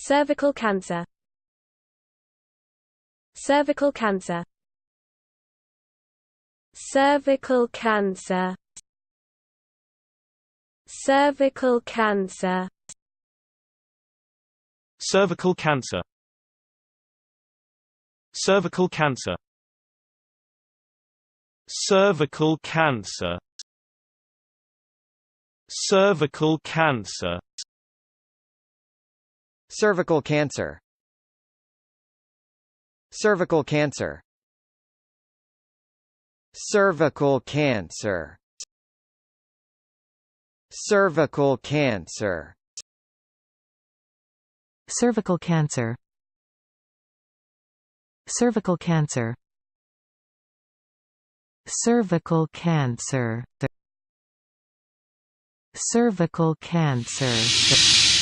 Cervical cancer. Cervical cancer. Cervical cancer. Cervical cancer. Cervical cancer. Cervical cancer. Cervical cancer. Cervical cancer. Cervical cancer. Cervical cancer. Cervical cancer. Cervical cancer. Cervical cancer. Cervical cancer. Cervical cancer. Cervical cancer.